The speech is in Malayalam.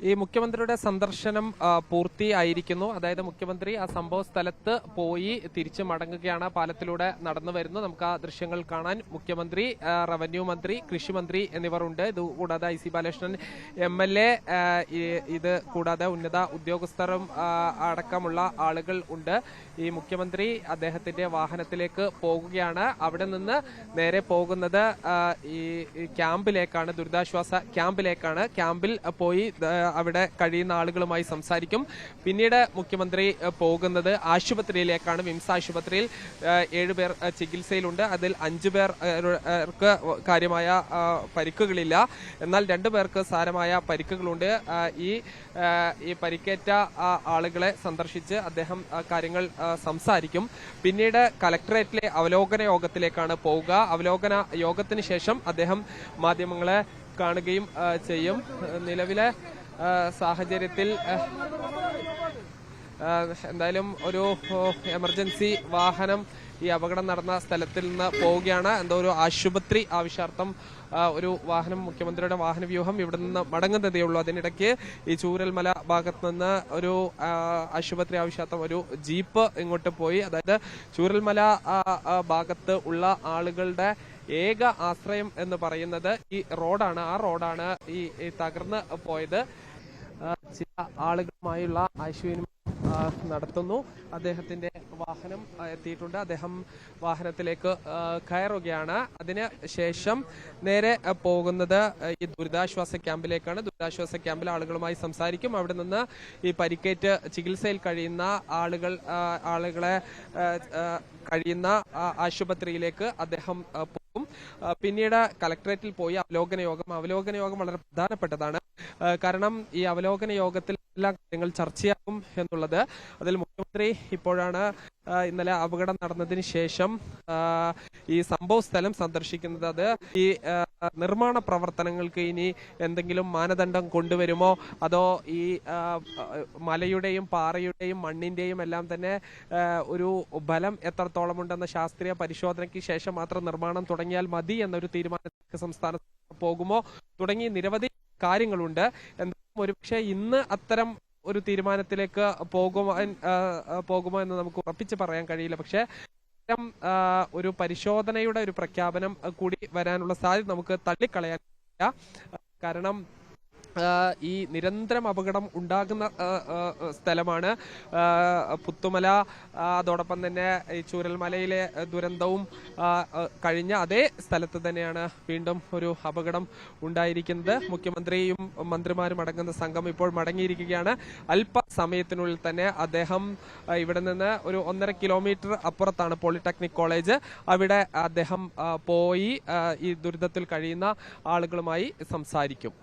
ഈ മുഖ്യമന്ത്രിയുടെ സന്ദർശനം പൂർത്തിയായിരിക്കുന്നു. അതായത് മുഖ്യമന്ത്രി ആ സംഭവ സ്ഥലത്ത് പോയി തിരിച്ചു മടങ്ങുകയാണ്. പാലത്തിലൂടെ നടന്നു വരുന്നു. നമുക്ക് ആ ദൃശ്യങ്ങൾ കാണാൻ മുഖ്യമന്ത്രി, റവന്യൂ മന്ത്രി, കൃഷി മന്ത്രി എന്നിവർ ഉണ്ട്. ഇത് കൂടാതെ IC ബാലകൃഷ്ണൻ MLA, ഇത് കൂടാതെ ഉന്നത ഉദ്യോഗസ്ഥരും അടക്കമുള്ള ആളുകൾ ഉണ്ട്. ഈ മുഖ്യമന്ത്രി അദ്ദേഹത്തിന്റെ വാഹനത്തിലേക്ക് പോകുകയാണ്. അവിടെ നിന്ന് നേരെ പോകുന്നത് ഈ ക്യാമ്പിലേക്കാണ്, ദുരിതാശ്വാസ ക്യാമ്പിലേക്കാണ്. ക്യാമ്പിൽ പോയി അവിടെ കഴിയുന്ന ആളുകളുമായി സംസാരിക്കും. പിന്നീട് മുഖ്യമന്ത്രി പോകുന്നത് ആശുപത്രിയിലേക്കാണ്. വിംസ് ആശുപത്രിയിൽ 7 പേർ ചികിത്സയിലുണ്ട്. അതിൽ 5 പേർക്ക് കാര്യമായ പരിക്കുകളില്ല. എന്നാൽ 2 പേർക്ക് സാരമായ പരിക്കുകളുണ്ട്. ഈ പരിക്കേറ്റ ആളുകളെ സന്ദർശിച്ച് അദ്ദേഹം കാര്യങ്ങൾ സംസാരിക്കും. പിന്നീട് കലക്ടറേറ്റിലെ അവലോകന യോഗത്തിലേക്കാണ് പോവുക. അവലോകന യോഗത്തിന് ശേഷം അദ്ദേഹം മാധ്യമങ്ങളെ കാണുകയും ചെയ്യും. നിലവിലെ സാഹചര്യത്തിൽ എന്തായാലും ഒരു എമർജൻസി വാഹനം ഈ അപകടം നടന്ന സ്ഥലത്തിൽ നിന്ന് പോവുകയാണ്. എന്തോ ഒരു ആശുപത്രി ആവശ്യാർത്ഥം ഒരു വാഹനം, മുഖ്യമന്ത്രിയുടെ വാഹന വ്യൂഹം ഇവിടെ നിന്ന് മടങ്ങുന്നതേ ഉള്ളൂ. അതിനിടയ്ക്ക് ഈ ചൂരൽമല ഭാഗത്ത് നിന്ന് ഒരു ആശുപത്രി ആവശ്യാർത്ഥം ഒരു ജീപ്പ് ഇങ്ങോട്ട് പോയി. അതായത് ചൂരൽമല ഭാഗത്ത് ഉള്ള ആളുകളുടെ ഏക ആശ്രയം എന്ന് പറയുന്നത് ഈ റോഡാണ്. ആ റോഡാണ് ഈ തകർന്ന് പോയത്. ചില ആളുകളുമായുള്ള ആശയവിനിമയം നടത്തുന്നു. അദ്ദേഹത്തിന്റെ വാഹനം എത്തിയിട്ടുണ്ട്. അദ്ദേഹം വാഹനത്തിലേക്ക് കയറുകയാണ്. അതിന് ശേഷം നേരെ പോകുന്നത് ഈ ദുരിതാശ്വാസ ക്യാമ്പിലേക്കാണ്. ദുരിതാശ്വാസ ക്യാമ്പിൽ ആളുകളുമായി സംസാരിക്കും. അവിടെ നിന്ന് ഈ പരിക്കേറ്റ് ചികിത്സയിൽ കഴിയുന്ന ആളുകളെ കഴിയുന്ന ആശുപത്രിയിലേക്ക് അദ്ദേഹം പോകും. പിന്നീട് കലക്ടറേറ്റിൽ പോയി അവലോകന യോഗം വളരെ പ്രധാനപ്പെട്ടതാണ്. കാരണം ഈ അവലോകന യോഗത്തിൽ എല്ലാ കാര്യങ്ങൾ ചർച്ചയാകും എന്നുള്ളത്. അതിൽ മുഖ്യമന്ത്രി ഇപ്പോഴാണ് ഇന്നലെ അപകടം നടന്നതിന് ശേഷം ഈ സംഭവ സ്ഥലം സന്ദർശിക്കുന്നത്. അത് ഈ നിർമ്മാണ പ്രവർത്തനങ്ങൾക്ക് ഇനി എന്തെങ്കിലും മാനദണ്ഡം കൊണ്ടുവരുമോ, അതോ ഈ മലയുടെയും പാറയുടെയും മണ്ണിന്റെയും എല്ലാം തന്നെ ഒരു ബലം എത്രത്തോളം ഉണ്ടെന്ന ശാസ്ത്രീയ പരിശോധനയ്ക്ക് ശേഷം മാത്രം നിർമ്മാണം തുടങ്ങിയാൽ മതി എന്നൊരു തീരുമാനത്തിലേക്ക് സംസ്ഥാനത്ത് പോകുമോ തുടങ്ങി നിരവധി കാര്യങ്ങളുണ്ട്. എന്തായാലും ഒരുപക്ഷെ ഇന്ന് അത്തരം ഒരു തീരുമാനത്തിലേക്ക് പോകുമോ എന്ന് നമുക്ക് ഉറപ്പിച്ച് പറയാൻ കഴിയില്ല. പക്ഷെ ഒരു പരിശോധനയുടെ ഒരു പ്രഖ്യാപനം കൂടി വരാനുള്ള സാധ്യത നമുക്ക് തള്ളിക്കളയാൻ കഴിയില്ല. കാരണം ഈ നിരന്തരം അപകടം ഉണ്ടാകുന്ന സ്ഥലമാണ് പുത്തുമല. അതോടൊപ്പം തന്നെ ഈ ചൂരൽമലയിലെ ദുരന്തവും കഴിഞ്ഞ അതേ സ്ഥലത്ത് തന്നെയാണ് വീണ്ടും ഒരു അപകടം ഉണ്ടായിരിക്കുന്നത്. മുഖ്യമന്ത്രിയും മന്ത്രിമാരും അടങ്ങുന്ന സംഘം ഇപ്പോൾ മടങ്ങിയിരിക്കുകയാണ്. അല്പസമയത്തിനുള്ളിൽ തന്നെ അദ്ദേഹം ഇവിടെ നിന്ന് ഒരു 1.5 കിലോമീറ്റർ അപ്പുറത്താണ് പോളിടെക്നിക് കോളേജ്. അവിടെ അദ്ദേഹം പോയി ഈ ദുരിതത്തിൽ കഴിയുന്ന ആളുകളുമായി സംസാരിക്കും.